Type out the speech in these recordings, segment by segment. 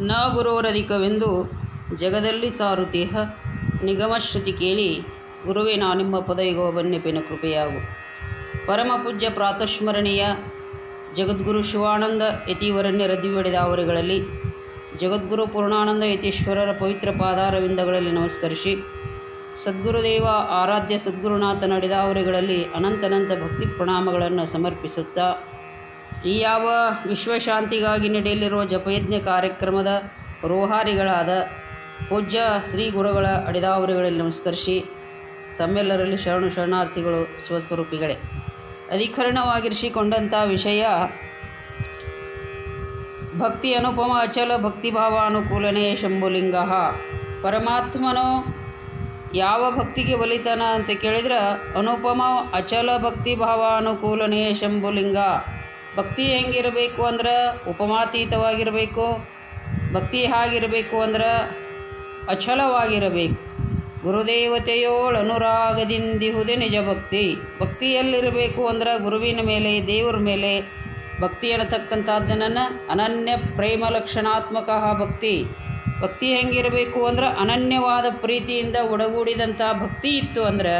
ನ ಗುರುವರಧಿಕವೆಂದು ಜಗದಲ್ಲಿ ಸಾರುತಿಹ ನಿಗಮಶ್ರುತಿ ಕೇಳಿ ಗುರುವೇ ನಾ ನಿಮ್ಮ ಪದಯುಗವ ಬನ್ನೆಪಿನ ಕೃಪೆಯಾಗು. ಪರಮ ಪೂಜ್ಯ ಪ್ರಾತಸ್ಮರಣೀಯ ಜಗದ್ಗುರು ಶಿವಾನಂದ ಯತಿವರಣ್ಯರ ದಿವ್ಯಡಿದಾವರೆಗಳಲ್ಲಿ ಜಗದ್ಗುರು ಪೂರ್ಣಾನಂದ ಯತೀಶ್ವರರ ಪವಿತ್ರ ಪಾದಾರವಿಂದಗಳಲ್ಲಿ ನಮಸ್ಕರಿಸಿ, ಸದ್ಗುರುದೇವ ಆರಾಧ್ಯ ಸದ್ಗುರುನಾಥ ನಡೆದಾವರೆಗಳಲ್ಲಿ ಅನಂತನಂತ ಭಕ್ತಿ ಪ್ರಣಾಮಗಳನ್ನು ಸಮರ್ಪಿಸುತ್ತಾ, ಈ ಯಾವ ವಿಶ್ವಶಾಂತಿಗಾಗಿ ನಡೆಯಲಿರುವ ಜಪಯಜ್ಞ ಕಾರ್ಯಕ್ರಮದ ರೋಹಾರಿಗಳಾದ ಪೂಜ್ಯ ಶ್ರೀ ಗುರುಗಳ ಅಡಿದಾವರೆಗಳಲ್ಲಿ ನಮಸ್ಕರಿಸಿ, ತಮ್ಮೆಲ್ಲರಲ್ಲಿ ಶರಣಾರ್ಥಿಗಳು ಸ್ವಸ್ವರೂಪಿಗಳೇ. ಅಧಿಕರಣವಾಗಿರಿಸಿಕೊಂಡಂಥ ವಿಷಯ ಭಕ್ತಿ ಅನುಪಮ ಅಚಲ ಭಕ್ತಿಭಾವ ಅನುಕೂಲನೇ ಶಂಭುಲಿಂಗ. ಪರಮಾತ್ಮನು ಯಾವ ಭಕ್ತಿಗೆ ಒಲಿತಾನ ಅಂತ ಕೇಳಿದ್ರೆ ಅನುಪಮ ಅಚಲ ಭಕ್ತಿಭಾವ ಅನುಕೂಲನೇ ಶಂಭುಲಿಂಗ. ಭಕ್ತಿ ಹೆಂಗಿರಬೇಕು ಅಂದ್ರೆ ಉಪಮಾತೀತವಾಗಿರಬೇಕು. ಭಕ್ತಿ ಹೇಗಿರಬೇಕು ಅಂದ್ರೆ ಅಚಲವಾಗಿರಬೇಕು. ಗುರುದೇವತೆಯೋಳು ಅನುರಾಗದಿಂದಿಹುದೇ ನಿಜ ಭಕ್ತಿ. ಭಕ್ತಿಯಲ್ಲಿರಬೇಕು ಅಂದ್ರೆ ಗುರುವಿನ ಮೇಲೆ, ದೇವರ ಮೇಲೆ ಭಕ್ತಿ ಅನ್ನತಕ್ಕಂಥದ್ದನ್ನು ಅನನ್ಯ ಪ್ರೇಮ ಲಕ್ಷಣಾತ್ಮಕ ಭಕ್ತಿ. ಭಕ್ತಿ ಹೆಂಗಿರಬೇಕು ಅಂದ್ರೆ ಅನನ್ಯವಾದ ಪ್ರೀತಿಯಿಂದ ಒಡಗೂಡಿದಂಥ ಭಕ್ತಿ ಇತ್ತು ಅಂದ್ರೆ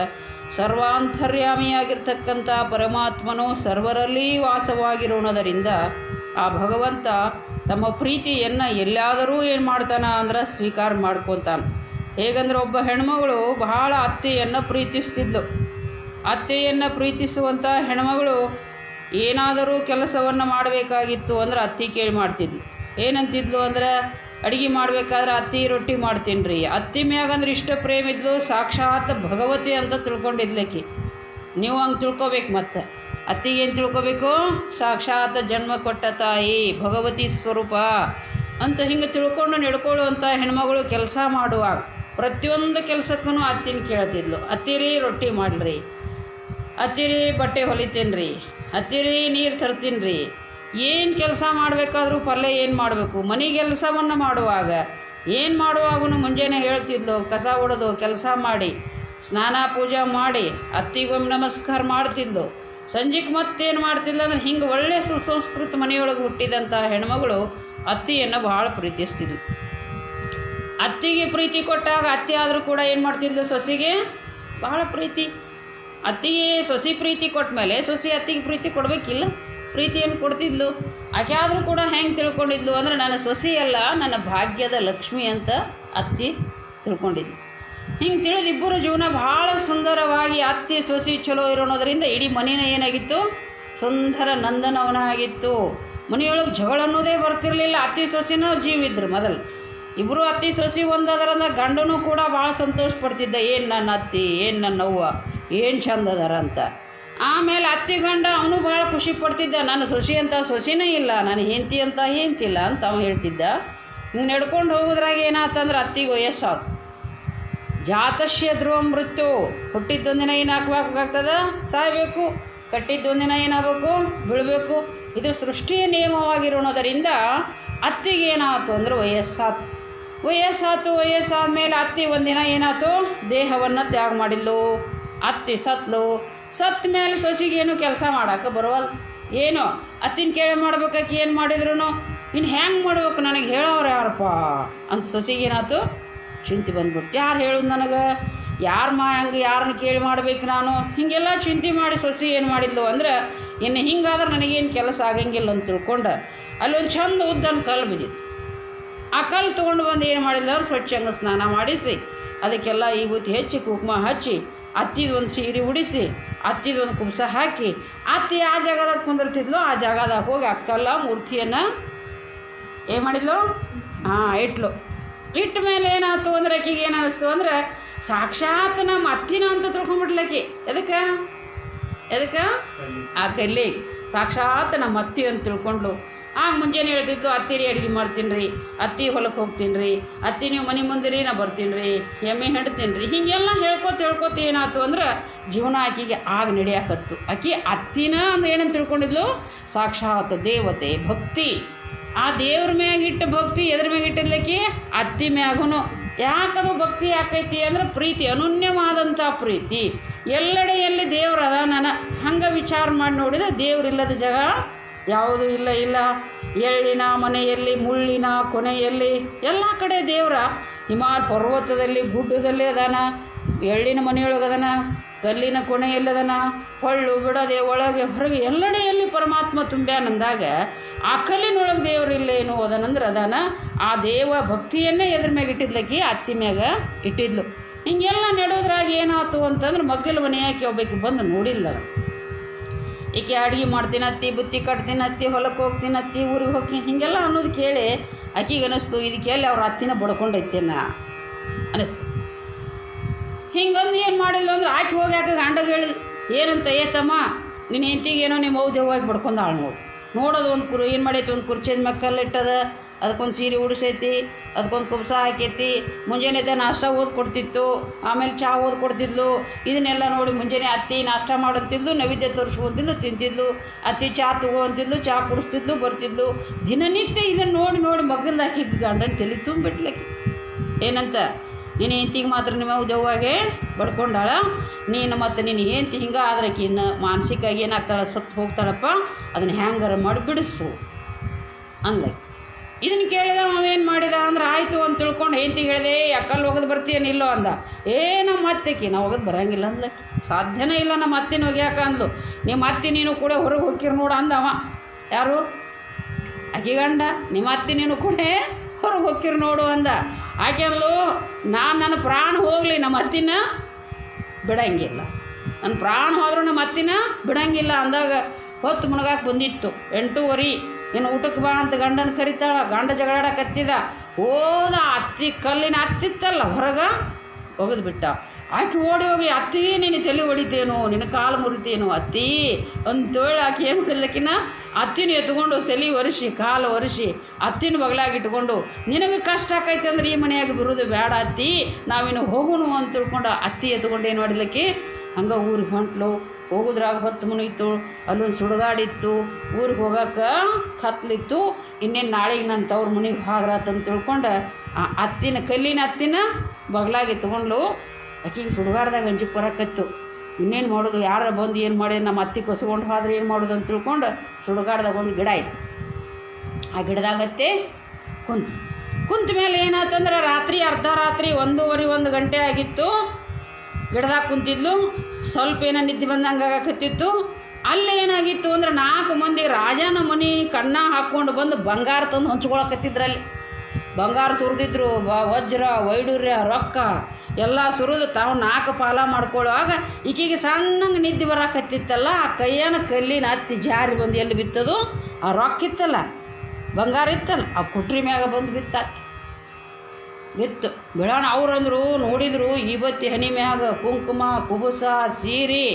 ಸರ್ವಾಂತರ್ಯಾಮಿಯಾಗಿರ್ತಕ್ಕಂಥ ಪರಮಾತ್ಮನು ಸರ್ವರಲ್ಲಿ ವಾಸವಾಗಿರೋಣದರಿಂದ ಆ ಭಗವಂತ ತಮ್ಮ ಪ್ರೀತಿಯನ್ನು ಎಲ್ಲಾದರೂ ಏನು ಮಾಡ್ತಾನ ಅಂದ್ರೆ ಸ್ವೀಕಾರ ಮಾಡ್ಕೊತಾನೆ. ಹೇಗಂದ್ರೆ ಒಬ್ಬ ಹೆಣ್ಮಗಳು ಬಹಳ ಅತ್ತೆಯನ್ನು ಪ್ರೀತಿಸ್ತಿದ್ಲು. ಅತ್ತೆಯನ್ನು ಪ್ರೀತಿಸುವಂಥ ಹೆಣ್ಮಗಳು ಏನಾದರೂ ಕೆಲಸವನ್ನು ಮಾಡಬೇಕಾಗಿತ್ತು ಅಂದ್ರೆ ಅತ್ತಿ ಕೇಳಿ ಮಾಡ್ತಿದ್ಲು. ಏನಂತಿದ್ಲು ಅಂದ್ರೆ, ಅಡುಗೆ ಮಾಡಬೇಕಾದ್ರೆ ಅತ್ತಿ ರೊಟ್ಟಿ ಮಾಡ್ತೀನಿ ರೀ. ಅತ್ತಿ ಮ್ಯಾಗಂದ್ರೆ ಇಷ್ಟ ಪ್ರೇಮ ಇದ್ಲು, ಸಾಕ್ಷಾತ್ ಭಗವತಿ ಅಂತ ತಿಳ್ಕೊಂಡಿದ್ಲಕ್ಕಿ. ನೀವು ಹಂಗೆ ತಿಳ್ಕೊಬೇಕು. ಮತ್ತು ಅತ್ತಿಗೇನು ತಿಳ್ಕೊಬೇಕು? ಸಾಕ್ಷಾತ್ ಜನ್ಮ ಕೊಟ್ಟ ತಾಯಿ ಭಗವತಿ ಸ್ವರೂಪ ಅಂತ ಹಿಂಗೆ ತಿಳ್ಕೊಂಡು ನಡ್ಕೊಳ್ಳುವಂಥ ಹೆಣ್ಮಗಳು ಕೆಲಸ ಮಾಡುವಾಗ ಪ್ರತಿಯೊಂದು ಕೆಲಸಕ್ಕೂ ಅತ್ತಿನ ಕೇಳ್ತಿದ್ಲು. ಅತ್ತಿರಿ ರೊಟ್ಟಿ ಮಾಡಿರಿ, ಅತ್ತಿರಿ ಬಟ್ಟೆ ಹೊಲಿತೀನಿ ರೀ, ಅತ್ತಿರಿ ನೀರು ತರ್ತೀನಿ ರೀ. ಏನು ಕೆಲಸ ಮಾಡಬೇಕಾದ್ರೂ ಪಲ್ಯ ಏನು ಮಾಡಬೇಕು, ಮನೆ ಕೆಲಸವನ್ನು ಮಾಡುವಾಗ ಏನು ಮಾಡುವಾಗೂ ಮುಂಜಾನೆ ಹೇಳ್ತಿದ್ಲು, ಕಸ ಹೊಡೆದು ಕೆಲಸ ಮಾಡಿ ಸ್ನಾನ ಪೂಜೆ ಮಾಡಿ ಅತ್ತಿಗೊಮ್ಮೆ ನಮಸ್ಕಾರ ಮಾಡ್ತಿದ್ಲು. ಸಂಜೆಗೆ ಮತ್ತೇನು ಮಾಡ್ತಿದ್ಲು ಅಂದ್ರೆ ಹಿಂಗೆ ಒಳ್ಳೆ ಸುಸಂಸ್ಕೃತ ಮನೆಯೊಳಗೆ ಹುಟ್ಟಿದಂಥ ಹೆಣ್ಮಗಳು ಅತ್ತಿಯನ್ನು ಭಾಳ ಪ್ರೀತಿಸ್ತಿದ್ಲು. ಅತ್ತಿಗೆ ಪ್ರೀತಿ ಕೊಟ್ಟಾಗ ಅತ್ತಿ ಆದರೂ ಕೂಡ ಏನು ಮಾಡ್ತಿದ್ಲು, ಸೊಸೆಗೆ ಭಾಳ ಪ್ರೀತಿ. ಅತ್ತಿಗೆ ಸೊಸೆ ಪ್ರೀತಿ ಕೊಟ್ಟ ಮೇಲೆ ಸೊಸೆ ಅತ್ತಿಗೆ ಪ್ರೀತಿ ಕೊಡಬೇಕಿಲ್ಲ, ಪ್ರೀತಿಯನ್ನು ಕೊಡ್ತಿದ್ಲು. ಆಕೆ ಆದರೂ ಕೂಡ ಹೆಂಗೆ ತಿಳ್ಕೊಂಡಿದ್ಲು ಅಂದರೆ ನನ್ನ ಸೊಸೆ ಅಲ್ಲ, ನನ್ನ ಭಾಗ್ಯದ ಲಕ್ಷ್ಮಿ ಅಂತ ಅತ್ತಿ ತಿಳ್ಕೊಂಡಿದ್ಲು. ಹಿಂಗೆ ತಿಳಿದಿಬ್ಬರು ಜೀವನ ಭಾಳ ಸುಂದರವಾಗಿ ಅತ್ತಿ ಸೊಸೆ ಚಲೋ ಇರೋಣದ್ರಿಂದ ಇಡೀ ಮನೆಯ ಏನಾಗಿತ್ತು, ಸುಂದರ ನಂದನವನ ಆಗಿತ್ತು. ಮನೆಯೊಳಗೆ ಜಗಳ ಅನ್ನೋದೇ ಬರ್ತಿರಲಿಲ್ಲ. ಅತ್ತಿ ಸೊಸೆನೂ ಜೀವಿದ್ರು ಮೊದಲು. ಇಬ್ಬರು ಅತ್ತಿ ಸೊಸೆ ಒಂದದರಂದ ಗಂಡನೂ ಕೂಡ ಭಾಳ ಸಂತೋಷ ಪಡ್ತಿದ್ದ, ಏನು ನನ್ನ ಅತ್ತಿ, ಏನು ನನ್ನ ಅವ್ವ, ಏನು ಚಂದ ಅದಾರ ಅಂತ. ಆಮೇಲೆ ಅತ್ತಿ ಗಂಡ ಅವನು ಭಾಳ ಖುಷಿ ಪಡ್ತಿದ್ದ, ನನ್ನ ಸೊಸೆ ಅಂತ ಸೊಸೆನೇ ಇಲ್ಲ, ನನ್ನ ಹೆಂಡತಿ ಅಂತ ಹೆಂಡ್ತಿಲ್ಲ ಅಂತ ಅವನು ಹೇಳ್ತಿದ್ದ. ಹಿಂಗೆ ನಡ್ಕೊಂಡು ಹೋಗೋದ್ರಾಗ ಏನಾತಂದ್ರೆ ಅತ್ತಿಗೆ ವಯಸ್ಸಾಗ ಜಾತಸ್ಯ ಧ್ರುವ ಮೃತ್ಯು. ಹುಟ್ಟಿದ್ದೊಂದಿನ ಏನು ಹಾಕಬೇಕಾಗ್ತದೆ, ಸಾಯಬೇಕು. ಕಟ್ಟಿದ್ದೊಂದಿನ ಏನಾಗಬೇಕು, ಬೀಳಬೇಕು. ಇದು ಸೃಷ್ಟಿಯ ನಿಯಮವಾಗಿರೋಣದರಿಂದ ಅತ್ತಿಗೆ ಏನಾಯ್ತು ಅಂದ್ರೆ ವಯಸ್ಸಾದ ಮೇಲೆ ಅತ್ತಿ ಒಂದಿನ ಏನಾಯ್ತು, ದೇಹವನ್ನು ತ್ಯಾಗ ಮಾಡಿದ್ಲು. ಅತ್ತಿ ಸತ್ತ ಮೇಲೆ ಸೊಸಿಗೇನು ಕೆಲಸ ಮಾಡೋಕೆ ಬರೋವಲ್ಲ. ಏನೋ ಅತ್ತಿನ ಕೇಳಿ ಮಾಡ್ಬೇಕಾಕಿ ಏನು ಮಾಡಿದ್ರು ಇನ್ನು ಹೆಂಗೆ ಮಾಡ್ಬೇಕು ನನಗೆ ಹೇಳೋರು ಯಾರಪ್ಪ ಅಂತ ಸೊಸಿಗೇನಾಯ್ತು, ಚಿಂತೆ ಬಂದ್ಬಿಡ್ತು. ಯಾರು ಹೇಳೋದು ನನಗೆ, ಯಾರನ್ನ ಕೇಳಿ ಮಾಡ್ಬೇಕು ನಾನು, ಹೀಗೆಲ್ಲ ಚಿಂತೆ ಮಾಡಿ ಸೊಸಿ ಏನು ಮಾಡಿದ್ಲು ಅಂದ್ರೆ ಇನ್ನು ಹಿಂಗಾದ್ರೆ ನನಗೇನು ಕೆಲಸ ಆಗಂಗಿಲ್ಲ ಅಂತ ತಿಳ್ಕೊಂಡು ಅಲ್ಲೊಂದು ಚಂದ ಉದ್ದನ ಕಲ್ಲು ಬಿದ್ದಿತ್ತು. ಆ ಕಲ್ಲು ತೊಗೊಂಡು ಬಂದು ಏನು ಮಾಡಿಲ್ಲ ಅಂದ್ರೆ ಸ್ವಚ್ಛಂಗ ಸ್ನಾನ ಮಾಡಿಸಿ ಅದಕ್ಕೆಲ್ಲ ವಿಭೂತಿ ಹಚ್ಚಿ ಕುಂಕುಮ ಹಚ್ಚಿ ಅತ್ತಿದೊಂದು ಸೀರೆ ಉಡಿಸಿ ಅತ್ತಿದೊಂದು ಕುಬ್ಸ ಹಾಕಿ ಅತ್ತಿ ಆ ಜಾಗದಾಗ ಕುಂದಿರ್ತಿದ್ಲು. ಆ ಜಾಗದಾಗ ಹೋಗಿ ಅಕ್ಕಲ್ಲ ಮೂರ್ತಿಯನ್ನು ಏನು ಮಾಡಿದ್ಲು, ಇಟ್ಲು. ಇಟ್ಟ ಮೇಲೆ ಏನಾಯ್ತು ಅಂದ್ರೆ ಆಕೆಗೆ ಏನು ಅನ್ನಿಸ್ತು ಅಂದ್ರೆ ಸಾಕ್ಷಾತ್ ನಮ್ಮ ಅತ್ತಿನ ಅಂತ ತಿಳ್ಕೊಂಬಿಟ್ಲಕ್ಕಿ. ಎದಕ್ಕೆ ಆ ಕಲ್ಲಿ ಸಾಕ್ಷಾತ್ ನಮ್ಮ ಅತ್ತಿ ಅಂತ ತಿಳ್ಕೊಂಡ್ಲು. ಆಗ ಮುಂಜಾನೆ ಹೇಳ್ತಿದ್ಲು, ಅತ್ತಿರಿ ಅಡುಗೆ ಮಾಡ್ತೀನಿ ರೀ, ಅತ್ತಿ ಹೊಲಕ್ಕೆ ಹೋಗ್ತೀನಿ ರೀ, ಅತ್ತಿ ನೀವು ಮನೆ ಮುಂದಿರಿ ನಾ ಬರ್ತೀನಿ ರೀ, ಎಮ್ಮೆ ಹಿಡ್ತೀನಿ ರೀ. ಹೀಗೆಲ್ಲ ಹೇಳ್ಕೊತ ಏನಾಯ್ತು ಅಂದ್ರೆ ಜೀವನ ಆಕೆಗೆ ಆಗ ನಡೆಯಾಕತ್ತು. ಆಕೆ ಅತ್ತಿನ ಅಂದ್ರೆ ಏನಂತ ತಿಳ್ಕೊಂಡಿದ್ಲು, ಸಾಕ್ಷಾತ್ ದೇವತೆ ಭಕ್ತಿ. ಆ ದೇವ್ರ ಮ್ಯಾಗಿಟ್ಟ ಭಕ್ತಿ ಎದ್ರ ಮ್ಯಾಗಿಟ್ಟಿದ್ಲಕ್ಕಿ, ಅತ್ತಿ ಮ್ಯಾಗೂ. ಯಾಕದು ಭಕ್ತಿ ಯಾಕೈತಿ ಅಂದ್ರೆ ಪ್ರೀತಿ, ಅನನ್ಯವಾದಂಥ ಪ್ರೀತಿ. ಎಲ್ಲೆಡೆ ಎಲ್ಲಿ ದೇವ್ರು ಅದ ನಾನು ಹಂಗೆ ವಿಚಾರ ಮಾಡಿ ನೋಡಿದ್ರೆ ದೇವ್ರಿಲ್ಲದ ಜಾಗ ಯಾವುದೂ ಇಲ್ಲ. ಎಳ್ಳಿನ ಮನೆಯಲ್ಲಿ ಮುಳ್ಳಿನ ಕೊನೆಯಲ್ಲಿ ಎಲ್ಲ ಕಡೆ ದೇವರ ಹಿಮಾಲ ಪರ್ವತದಲ್ಲಿ ಗುಡ್ಡದಲ್ಲಿ ಅದಾನ, ಎಳ್ಳಿನ ಮನೆಯೊಳಗೆ ಅದಾನ, ಕಲ್ಲಿನ ಕೊನೆಯಲ್ಲಿ ಅದಾನ, ಹೊಳ್ಳು ಬಿಡದೆ ಒಳಗೆ ಹೊರಗೆ ಎಲ್ಲೆಡೆಯಲ್ಲಿ ಪರಮಾತ್ಮ ತುಂಬ್ಯಾನಂದಾಗ ಆ ಕಲ್ಲಿನೊಳಗೆ ದೇವರಿಲ್ಲೇನು ಅದನಂದ್ರೆ ಅದಾನ. ಆ ದೇವ ಭಕ್ತಿಯನ್ನೇ ಎದ್ರ ಮ್ಯಾಗ ಇಟ್ಟಿದ್ಲಕ್ಕಿ ಅತ್ತಿ ಮ್ಯಾಗ ಇಟ್ಟಿದ್ಲು. ಹಿಂಗೆಲ್ಲ ನಡೆಯೋದ್ರಾಗ ಏನಾಯ್ತು ಅಂತಂದ್ರೆ ಮಗ್ಗಲ ಮನೆ ಯಾಕೆ ಒಬ್ಬಾಕಿ ಬಂದು ನೋಡಿಲ್ಲ. ಈಕೆ ಅಡುಗೆ ಮಾಡ್ತೀನಿ ಅತ್ತಿ, ಬುತ್ತಿ ಕಟ್ತೀನಿ ಅತ್ತಿ, ಹೊಲಕ್ಕೆ ಹೋಗ್ತೀನಿ ಅತ್ತಿ, ಊರಿಗೆ ಹೋಗ್ತೀನಿ ಹೀಗೆಲ್ಲ ಅನ್ನೋದು ಕೇಳಿ ಆಕಿಗೆ ಅನ್ನಿಸ್ತು ಇದಕ್ಕೆಲ್ಲಿ ಅವ್ರ ಅತ್ತಿನ ಬಡ್ಕೊಂಡೈತೇನ ಅನ್ನಿಸ್ತು. ಹಿಂಗಂದು ಏನು ಮಾಡಿಲ್ಲ ಅಂದ್ರೆ ಆಕೆ ಹೋಗಿ ಆಕೆ ಗಂಡಗೆ ಹೇಳಿ ಏನಂತ ಏತಮ್ಮ ನಿನ್ನ ಹೆಂಡತಿಗೆ ಏನೋ ನಿಮ್ಮ ಹೌದು ಹೋಗಿ ಬಡ್ಕೊಂಡು ಆಳು ನೋಡೋದು ಒಂದು ಏನು ಮಾಡೈತಿ, ಒಂದು ಕುರ್ಚಿದ ಮೆಕ್ಕಲ್ಲಿ ಇಟ್ಟದ, ಅದಕ್ಕೊಂದು ಸೀರೆ ಉಡಿಸೈತಿ, ಅದಕ್ಕೊಂದು ಕುಬ್ಸ ಹಾಕೈತಿ, ಮುಂಜಾನೆ ನಾಷ್ಟ ಓದಿ ಕೊಡ್ತಿತ್ತು, ಆಮೇಲೆ ಚಹಾ ಓದಿ ಕೊಡ್ತಿದ್ಲು. ಇದನ್ನೆಲ್ಲ ನೋಡಿ ಮುಂಜಾನೆ ಅತ್ತಿ ನಾಷ್ಟ ಮಾಡಂತಿದ್ಲು, ನೈವೇದ್ಯ ತೋರಿಸ್ಕೊಂತಿದ್ಲು, ತಿಂತಿದ್ಲು, ಅತ್ತಿ ಚಹಾ ತಗೋಂತಿದ್ಲು, ಚಹಾ ಕುಡಿಸ್ತಿದ್ಲು, ಬರ್ತಿದ್ಲು. ದಿನನಿತ್ಯ ಇದನ್ನು ನೋಡಿ ನೋಡಿ ಮಗಲ್ದು ಹಾಕಿ ಗಂಡನ ತಲೆ ತುಂಬಿಟ್ಲಕ್ಕಿ ಏನಂತ ನೀನು ಹೆಂಡ್ತಿಗೆ ಮಾತ್ರ ನಿಮ್ಮ ದೆವ್ವಾಗೆ ಬಡ್ಕೊಂಡಾಳ, ನೀನು ಮತ್ತು ನಿನ್ನ ಹೆಂಡ್ತಿ ಹಿಂಗೆ ಆದ್ರಕಿ ಇನ್ನು ಮಾನಸಿಕವಾಗಿ ಏನಾಗ್ತಾಳೆ ಸತ್ತು ಹೋಗ್ತಾಳಪ್ಪ, ಅದನ್ನು ಹ್ಯಾಂಗಾರ ಮಾಡಿ ಬಿಡಿಸು ಅಂದ್ಲಕ್ಕಿ. ಇದನ್ನು ಕೇಳಿದ ಅವೇನು ಮಾಡಿದ ಅಂದ್ರೆ ಆಯಿತು ಅಂತ ತಿಳ್ಕೊಂಡು ಹೆಂಡ್ತಿಗೆ ಹೇಳಿದೆ ಅಕ್ಕಲ್ಲಿ ಹೋಗೋದು ಬರ್ತೀಯನಿಲ್ಲೋ ಅಂದ. ನಮ್ಮ ಅತ್ತೆಕಿ ನಾವು ಹೋಗೋದು ಬರೋಂಗಿಲ್ಲ ಅಂದ್ಲಕ್ಕಿ. ಸಾಧ್ಯನೇ ಇಲ್ಲ ನಮ್ಮ ಅತ್ತಿನ ಒಗ್ಯಾಕ ಅಂದ್ಲು. ನಿಮ್ಮ ಅತ್ತಿ ನೀನು ಕೂಡ ಹೊರಗೆ ಹೋಗಿರ್ ನೋಡು ಅಂದವ. ಯಾರು ಆಕೆ ಗಂಡ, ನಿಮ್ಮ ಅತ್ತಿ ನೀನು ಕೂಡ ಹೊರಗೆ ಹೋಗಿರ್ ನೋಡು ಅಂದ. ಆಕೆ ಅಂದ್ಲು ನನ್ನ ಪ್ರಾಣ ಹೋಗಲಿ ನಮ್ಮ ಅತ್ತಿನ ಬಿಡಂಗಿಲ್ಲ, ನನ್ನ ಪ್ರಾಣ ಹೋದರೂ ನಮ್ಮ ಅತ್ತಿನ ಬಿಡಂಗಿಲ್ಲ ಅಂದಾಗ ಹೊತ್ತು ಮುಣಗಾಕೆ ಬಂದಿತ್ತು 8:30. ಇನ್ನು ಊಟಕ್ಕೆ ಬಾ ಅಂತ ಗಂಡನ ಕರಿತಾಳ. ಗಂಡ ಜಗಳಾಡಕತ್ತಿದ. ಹೋದ ಅತ್ತಿ ಕಲ್ಲಿನ ಹತ್ತಿತ್ತಲ್ಲ ಹೊರಗೆ ಒಗೆದು ಬಿಟ್ಟ. ಆಕೆ ಓಡಿ ಹೋಗಿ ಅತ್ತಿ ನೀನು ತಲೆ ಹೊಡಿತೇನು, ನಿನ್ನ ಕಾಲು ಮುರಿತೇನು ಅತ್ತಿ ಅಂತೇಳಿ ಆಕೆ ಏನು ಮಾಡಿಲ್ಲಕ್ಕಿನ ಅತ್ತಿನ ಎತ್ಕೊಂಡು ತಲೆ ಒರೆಸಿ ಕಾಲು ಒರೆಸಿ ಅತ್ತಿನ ಬಗಲಾಗಿಟ್ಕೊಂಡು ನಿನಗೆ ಕಷ್ಟ ಆಕೈತೆ ಅಂದ್ರೆ ಈ ಮನೆಯಾಗಿ ಬರೋದು ಬೇಡ ಅತ್ತಿ, ನಾವಿನ್ನು ಹೋಗೋಣ ಅಂತ ತಿಳ್ಕೊಂಡು ಅತ್ತಿ ಎತ್ಕೊಂಡು ಏನು ಮಾಡಿಲ್ಲಕ್ಕಿ ಹಂಗೆ ಊರಿಗೆ ಹೊಂಟ್ಲು. ಹೋಗೋದ್ರಾಗ ಹೊತ್ತು ಮುನಿತ್ತು, ಅಲ್ಲೊಂದು ಸುಡುಗಾಡಿತ್ತು, ಊರಿಗೆ ಹೋಗೋಕೆ ಕತ್ಲಿತ್ತು. ಇನ್ನೇನು ನಾಳೆಗೆ ನನ್ನ ತವ್ರ ಮನೆಗೆ ಹಾಗ್ರಾತಂತ ತಿಳ್ಕೊಂಡು ಆ ಅತ್ತಿನ ಕಲ್ಲಿನ ಅತ್ತಿನ ಬಗಲಾಗಿ ತೊಗೊಂಡ್ಲು. ಆಕೆಗೆ ಸುಡುಗಾಡ್ದಾಗ ಅಂಜಿಗೆ ಬರಕತ್ತು. ಇನ್ನೇನು ಮಾಡೋದು, ಯಾರು ಬಂದು ಏನು ಮಾಡಿದ್ರು ನಮ್ಮ ಅತ್ತಿ ಕೊಸ್ಕೊಂಡು ಹೋದ್ರೆ ಏನು ಮಾಡೋದು ಅಂತ ತಿಳ್ಕೊಂಡು ಸುಡುಗಾಡ್ದಾಗ ಒಂದು ಗಿಡ ಇತ್ತು. ಆ ಗಿಡದಾಗತ್ತೆ ಕುಂತ ಮೇಲೆ ಏನಾಯ್ತಂದ್ರೆ ರಾತ್ರಿ ಅರ್ಧ ರಾತ್ರಿ 1:30 ಗಂಟೆ ಆಗಿತ್ತು. ಗಿಡದಾಗ ಕುಂತಿದ್ಲು. ಸ್ವಲ್ಪ ಏನೋ ನಿದ್ದೆ ಬಂದಂಗೆ ಆಗಕತ್ತಿತ್ತು. ಅಲ್ಲಿ ಏನಾಗಿತ್ತು ಅಂದ್ರೆ 4 ಮಂದಿ ರಾಜನ ಮನೆ ಕಣ್ಣ ಹಾಕ್ಕೊಂಡು ಬಂದು ಬಂಗಾರ ತಂದು ಹಂಚ್ಕೊಳಕತ್ತಿದ್ರಲ್ಲಿ. ಬಂಗಾರ ಸುರಿದಿದ್ರು, ವಜ್ರ ವೈಡೂರ್ಯ ರೊಕ್ಕ ಎಲ್ಲ ಸುರಿದು ತಾವು 4 ಪಾಲ ಮಾಡ್ಕೊಳ್ಳುವಾಗ ಈಕೆಗೆ ಸಣ್ಣಂಗೆ ನಿದ್ದೆ ಬರಾಕತ್ತಿತ್ತಲ್ಲ. ಆ ಕೈಯನ ಕಲ್ಲಿನ ಹತ್ತಿ ಜಾರಿ ಬಂದು ಎಲ್ಲಿ ಬಿತ್ತದು, ಆ ರೊಕ್ಕ ಇತ್ತಲ್ಲ ಬಂಗಾರ ಇತ್ತಲ್ಲ ಆ ಕುಟ್ರಿ ಮ್ಯಾಗ ಬಂದು ಬಿತ್ತು. ಬೆಳಣ ಅವ್ರಂದ್ರು ನೋಡಿದ್ರು ಈಬತ್ತಿ ಹನಿ ಮ್ಯಾಗ ಕುಂಕುಮ ಕುಬುಸ ಸೀರೆ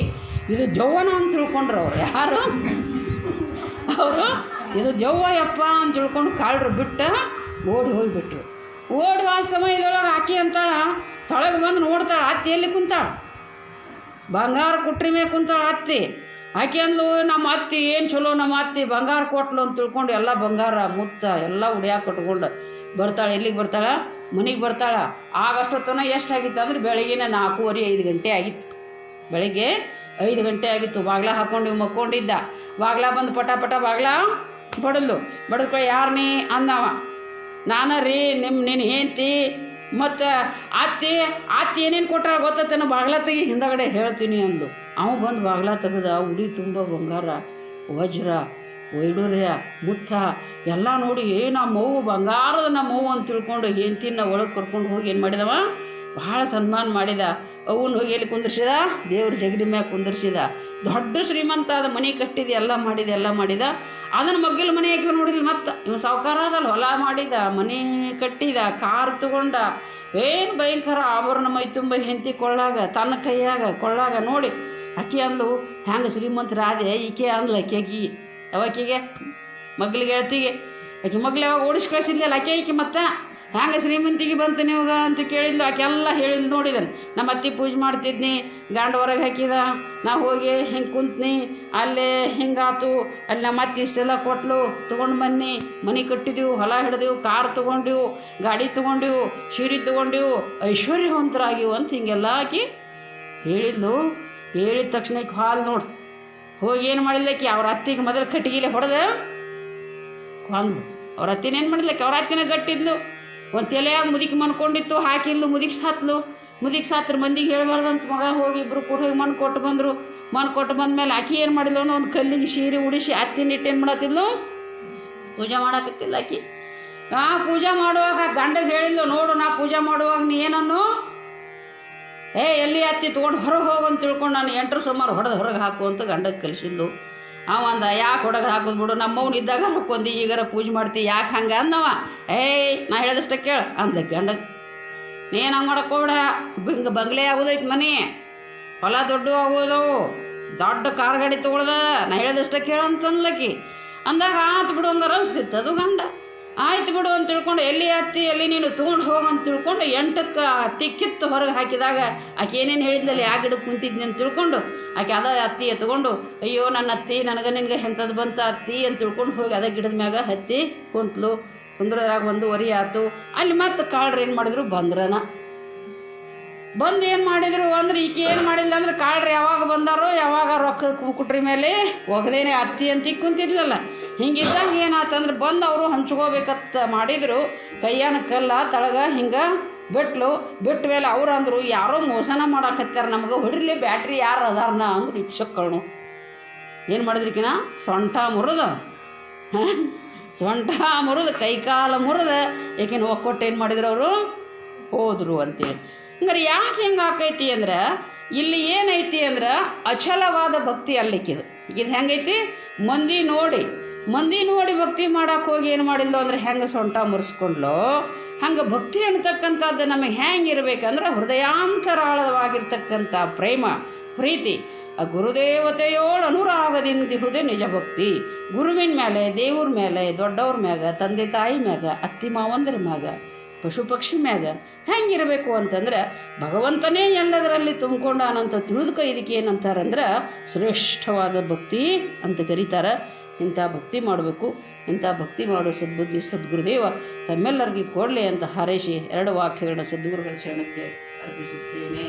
ಇದು ದೆವ್ವನ ಅಂತ ತಿಳ್ಕೊಂಡ್ರು ಅವ್ರು. ಯಾರು ಅವರು ಇದು ದೆವ್ವಯಪ್ಪ ಅಂತ ತಿಳ್ಕೊಂಡು ಕಾಳ್ರು ಬಿಟ್ಟ ಓಡಿ ಹೋಗಿಬಿಟ್ರು. ಓಡಿ ಆ ಸಮಯದೊಳಗೆ ಆಕೆ ಅಂತಾಳ ತೊಳಗೆ ಬಂದು ನೋಡ್ತಾಳೆ ಅತ್ತಿ ಎಲ್ಲಿ ಕುಂತಾಳ, ಬಂಗಾರ ಕುಟ್ರಿ ಮೇಲೆ ಕುಂತಾಳ ಅತ್ತಿ. ಆಕೆ ಅಂದ್ಲು ನಮ್ಮ ಅತ್ತಿ ಏನು ಚಲೋ ನಮ್ಮ ಅತ್ತಿ ಬಂಗಾರ ಕೊಟ್ಲು ಅಂತ ತಿಳ್ಕೊಂಡು ಎಲ್ಲ ಬಂಗಾರ ಮುತ್ತ ಎಲ್ಲ ಉಡಿಯಾಕ ಕಟ್ಕೊಂಡು ಬರ್ತಾಳೆ. ಎಲ್ಲಿಗೆ ಬರ್ತಾಳೆ, ಮನೆಗೆ ಬರ್ತಾಳೆ. ಆಗಷ್ಟೊತ್ತನ ಎಷ್ಟಾಗಿತ್ತು ಅಂದ್ರೆ ಬೆಳಗಿನ 4:30-5 ಗಂಟೆ ಆಗಿತ್ತು. ಬೆಳಗ್ಗೆ 5 ಗಂಟೆ ಆಗಿತ್ತು. ಬಾಗ್ಲ ಹಾಕ್ಕೊಂಡು ಮಕ್ಕೊಂಡಿದ್ದ. ಬಾಗ್ಲ ಬಂದು ಪಟ ಬಾಗ್ಲ ಬಡದ್ಕೊಳ್ಳಿ ಯಾರು ನೀ ಅಂದವ. ನಾನು ರೀ ನಿನ್ನ ಹೆಂಡ್ತಿ ಮತ್ತು ಅತ್ತಿ ಏನೇನು ಕೊಟ್ಟಾಳ ಗೊತ್ತೇನೋ ಬಾಗ್ಲ ತೆಗಿ ಹಿಂದಗಡೆ ಹೇಳ್ತೀನಿ ಅಂದು. ಅವ ಬಂದು ಬಾಗ್ಲ ತೆಗೆದ. ಉಡಿ ತುಂಬ ಬಂಗಾರ ವಜ್ರ ವೈಡೂರ್ಯ ಮುತ್ತ ಎಲ್ಲ ನೋಡಿ ನಮ್ಮವ್ವ ಬಂಗಾರದ ನಮ್ಮವ್ವ ಅಂತ ತಿಳ್ಕೊಂಡು ಹೆಂಡ್ತಿನ ಒಳಗೆ ಕರ್ಕೊಂಡು ಹೋಗಿ ಏನು ಮಾಡಿದವ ಭಾಳ ಸನ್ಮಾನ ಮಾಡಿದ. ಅವನ್ನ ಹೋಗಿ ಎಲ್ಲಿ ಕುಂದಿರ್ಸಿದ, ದೇವ್ರ ಜಗಡಿ ಮ್ಯಾಗ ಕುಂದಿರ್ಸಿದ. ದೊಡ್ಡ ಶ್ರೀಮಂತ ಆದ ಮನೆ ಕಟ್ಟಿದ, ಎಲ್ಲ ಮಾಡಿದ. ಅದನ್ನು ಮಗ್ಗಲ ಮನೆ ಹಾಕಿ ನೋಡಿಲ್ಲ. ಮತ್ತು ಇವ ಸಾವುಕಾರ ಅದಲ್ಲ, ಹೊಲ ಮಾಡಿದ, ಮನೆ ಕಟ್ಟಿದ, ಕಾರ್ ತಗೊಂಡ, ಏನು ಭಯಂಕರ ಆಭರಣ ಮೈ ತುಂಬ ಹೆಂಡತಿ ಕೊಳ್ಳಾಗ ತನ್ನ ಕೈಯಾಗ ಕೊಳ್ಳಾಗ ನೋಡಿ ಆಕೆ ಅಂದ್ಲು ಹ್ಯಾಂಗೆ ಶ್ರೀಮಂತರಾದೆ. ಈಕೆ ಅಂದ್ಲು ಆಕೆಗೆ ಯಾವಾಕಿಗೆ ಮಗ್ಲಿಗೆ ಹೇಳ್ತಿಗೆ ಆಕೆ ಮಗ್ಲು ಯಾವಾಗ ಓಡಿಸಿ ಕಳಿಸಿದ್ಲಲ್ಲ ಆಕೆ ಮತ್ತು ಹ್ಯಾಂಗೆ ಶ್ರೀಮಂತಿಗೆ ಬಂತು ನೀವಾಗ ಅಂತ ಕೇಳಿದ್ಲು. ಆಕೆ ಎಲ್ಲ ಹೇಳಿದ್ಲು ನೋಡಿದನು. ನಮ್ಮ ಅತ್ತಿ ಪೂಜೆ ಮಾಡ್ತಿದ್ನಿ, ಗಂಡ ಹೊರಗೆ ಹಾಕಿದ, ನಾ ಹೋಗಿ ಹಿಂಗೆ ಕುಂತ್ನಿ, ಅಲ್ಲೇ ಹಿಂಗಾತು, ಅಲ್ಲಿ ನಮ್ಮ ಅತ್ತಿ ಇಷ್ಟೆಲ್ಲ ಕೊಟ್ಲು, ತೊಗೊಂಡು ಬನ್ನಿ, ಮನೆ ಕಟ್ಟಿದೆವು, ಹೊಲ ಹಿಡಿದೆವು, ಕಾರ್ ತೊಗೊಂಡೆವು, ಗಾಡಿ ತೊಗೊಂಡೆವು, ಸೀರೆ ತೊಗೊಂಡೆವು, ಐಶ್ವರ್ಯವಂತರಾಗಿವು ಅಂತ ಹಿಂಗೆಲ್ಲ ಆಕಿ ಹೇಳಿದ್ಲು. ಹೇಳಿದ ತಕ್ಷಣಕ್ಕೆ ಹಾಲು ನೋಡಿ ಹೋಗಿ ಏನು ಮಾಡಿಲ್ಲಕ್ಕೆ ಅವ್ರ ಅತ್ತಿಗೆ ಮೊದಲು ಕಟ್ಟಿಗೆಲೆ ಹೊಡೆದ ಕೊಂದ್ಲು. ಅವ್ರ ಅತ್ತಿನೇನು ಮಾಡಿದ್ಲಕ್ಕೆ, ಅವ್ರ ಅತ್ತಿನ ಗಟ್ಟಿದ್ಲು, ಒಂದು ತಲೆಯಾಗ ಮುದುಕಿ ಮನ್ಕೊಂಡಿತ್ತು, ಹಾಕಿದ್ಲು, ಮುದುಕಿ ಸಾತ್ಲು. ಮುದುಕಿ ಸಾತ್ರ ಮಂದಿಗೆ ಹೇಳ್ಬಾರ್ದಂತ ಮಗ ಹೋಗಿ ಇಬ್ಬರು ಕೂಡ ಹೋಗಿ ಮಣ್ಣು ಕೊಟ್ಟು ಬಂದರು. ಮಣ್ಣು ಕೊಟ್ಟು ಬಂದಮೇಲೆ ಆಕಿ ಏನು ಮಾಡಿದ್ಲು ಅಂದ್ರೆ ಒಂದು ಕಲ್ಲಿಗೆ ಸೀರೆ ಉಡಿಸಿ ಅತ್ತಿನಿಟ್ಟು ಏನು ಮಾಡತ್ತಿದ್ಲು, ಪೂಜೆ ಮಾಡಕತ್ತಿಲ್ಲ ಆಕಿ. ಪೂಜೆ ಮಾಡುವಾಗ ಗಂಡಗೆ ಹೇಳಿದ್ಲು, ನೋಡು ನಾ ಪೂಜೆ ಮಾಡುವಾಗ ನೀ ಏನನ್ನು ಎಲ್ಲಿ ಅತ್ತಿ ತೊಗೊಂಡು ಹೊರಗೆ ಹೋಗು ಅಂತ ತಿಳ್ಕೊಂಡು ನಾನು 8 ಸುಮಾರು ಹೊರಗೆ ಹಾಕು ಅಂತ ಗಂಡಗೆ ಕಲಿಸಿದ್ಲು. ಅವಂದ ಯಾಕೆ ಹೊರಗೆ ಹಾಕೋದು ಬಿಡು, ನಮ್ಮವ್ನು ಇದ್ದಾಗ ಹಾಕೊಂಡಿ ಈಗಾರ ಪೂಜೆ ಮಾಡ್ತೀವಿ ಯಾಕೆ ಹಂಗೆ ಅಂದವ. ನಾ ಹೇಳೋದಷ್ಟೇ ಕೇಳ ಅಂದ ಗಂಡಗೆ. ನೀನು ಹಂಗೆ ಮಾಡಕ್ಕೋಬೇಡ, ಬಂಗ್ಲೆ ಆಗೋದೈತೆ ಮನೆ, ಹೊಲ ದೊಡ್ಡ ಆಗೋದವು, ದೊಡ್ಡ ಕಾರ್ ಗಾಡಿ ತೊಗೊಳ್ದ, ನಾ ಹೇಳೋದಷ್ಟೇ ಕೇಳಂತನ್ಲಕ್ಕಿ. ಅಂದಾಗ ಆತು ಬಿಡು ಹಂಗಾರ ಅನಿಸ್ತಿತ್ತು ಅದು ಗಂಡ. ಆಯ್ತು ಬಿಡು ಅಂತ ತಿಳ್ಕೊಂಡು ಎಲ್ಲಿ ಅತ್ತಿ ಎಲ್ಲಿ ನೀನು ತೊಗೊಂಡು ಹೋಗಂತ ತಿಳ್ಕೊಂಡು 8ಕ್ಕೆ ಅತ್ತಿ ಕಿತ್ತು ಹೊರಗೆ ಹಾಕಿದಾಗ ಆಕೆ ಏನೇನು ಹೇಳಿದ್ದಲ್ಲಿ ಆ ಗಿಡಕ್ಕೆ ಕುಂತಿದ್ನಿ ಅಂತ ತಿಳ್ಕೊಂಡು ಆಕೆ ಅದ ಅತ್ತಿ ಎತ್ಕೊಂಡು, ಅಯ್ಯೋ ನನ್ನ ಅತ್ತಿ ನನಗೆ ನಿನಗೆ ಎಂಥದ್ದು ಬಂತ ಅತ್ತಿ ಅಂತ ತಿಳ್ಕೊಂಡು ಹೋಗಿ ಅದ ಗಿಡದ ಮ್ಯಾಗ ಹತ್ತಿ ಕುಂತ್ಲು. ಕುಂದ್ರದ್ರಾಗ 1:15 ಆಯ್ತು. ಅಲ್ಲಿ ಮತ್ತೆ ಕಾಳ್ರು ಏನು ಮಾಡಿದ್ರು, ಬಂದ್ರನ ಬಂದು ಏನು ಮಾಡಿದರು ಅಂದ್ರೆ ಈಕೆ ಏನು ಮಾಡಿಲ್ಲ ಅಂದ್ರೆ ಕಾಳ್ರು ಯಾವಾಗ ಬಂದಾರೋ ಯಾವಾಗ ರೊಕ್ಕ ಕುಟ್ರಿ ಮೇಲೆ ಒಗದೇನೆ ಅತ್ತಿ ಅಂತ ಕುಂತಿದ್ಲಲ್ಲ. ಹಿಂಗಿದ್ದಾಗ ಏನಾತಂದ್ರೆ ಬಂದು ಅವರು ಹಂಚ್ಕೋಬೇಕತ್ತ ಮಾಡಿದರು. ಕೈಯಾನ ಕಲ್ಲ ತಳಗ ಹಿಂಗೆ ಬಿಟ್ಟ ಮೇಲೆ ಅವ್ರು ಅಂದರು, ಯಾರೋ ಮೋಸನ ಮಾಡಾಕತ್ಯಾರ ನಮಗೆ, ಹೊಡಿರ್ಲಿ ಬ್ಯಾಟ್ರಿ ಯಾರು ಅದಾರನ ಅಂದ್ರು. ರಿಕ್ಷಕ್ಕಳು ಏನು ಮಾಡಿದ್ರಿಕಿನ ಸೊಂಟ ಮುರಿದು ಕೈಕಾಲ ಮುರಿದ ಏಕೆನ ಒಕ್ಕೊಟ್ಟು ಏನು ಮಾಡಿದ್ರು ಅವರು ಹೋದರು ಅಂತೇಳಿ. ಹಂಗಾರೆ ಯಾಕೆ ಹೆಂಗೆ ಆಕೈತಿ ಅಂದ್ರೆ ಇಲ್ಲಿ ಏನೈತಿ ಅಂದ್ರೆ ಅಚಲವಾದ ಭಕ್ತಿ ಅಲ್ಲಿಕ್ಕಿದು. ಇದು ಹೆಂಗೈತಿ, ಮಂದಿ ನೋಡಿ ಭಕ್ತಿ ಮಾಡೋಕೆ ಹೋಗಿ ಏನು ಮಾಡಿಲ್ಲ ಅಂದ್ರೆ ಹೆಂಗೆ ಸೊಂಟ ಮುರಿಸ್ಕೊಂಡ್ಲೋ ಹಂಗೆ ಭಕ್ತಿ ಅಂತಕ್ಕಂಥದ್ದು ನಮಗೆ ಹೆಂಗೆ ಇರಬೇಕಂದ್ರೆ ಹೃದಯಾಂತರಾಳವಾಗಿರ್ತಕ್ಕಂಥ ಪ್ರೀತಿ ಆ ಗುರುದೇವತೆಯೋಳು ಅನುರಾಗದಿಂದಿಹುದೇ ನಿಜ ಭಕ್ತಿ. ಗುರುವಿನ ಮೇಲೆ, ದೇವ್ರ ಮೇಲೆ, ದೊಡ್ಡವ್ರ ಮ್ಯಾಗ, ತಂದೆ ತಾಯಿ ಮ್ಯಾಗ, ಅತ್ತಿ ಮಾವಂದ್ರ ಮ್ಯಾಗ, ಪಶು ಪಕ್ಷಿ ಮ್ಯಾಗ ಹೆಂಗಿರಬೇಕು ಅಂತಂದ್ರೆ ಭಗವಂತನೇ ಎಲ್ಲದರಲ್ಲಿ ತುಂಬಿಕೊಂಡಾನಂತ ತಿಳಿದುಕ. ಇದಕ್ಕೆ ಏನಂತಾರಂದ್ರೆ ಶ್ರೇಷ್ಠವಾದ ಭಕ್ತಿ ಅಂತ ಕರೀತಾರೆ. ಇಂಥ ಭಕ್ತಿ ಮಾಡಬೇಕು. ಇಂಥ ಭಕ್ತಿ ಮಾಡೋ ಸದ್ಬುದ್ಧಿ ಸದ್ಗುರುದೇವ ತಮ್ಮೆಲ್ಲರಿಗೂ ಕೊಡಲಿ ಅಂತ ಹಾರೈಸಿ 2 ವಾಕ್ಯಗಳನ್ನ ಸದ್ಗುರುಗಳ ಚರಣಕ್ಕೆ ಅರ್ಪಿಸುತ್ತೇನೆ.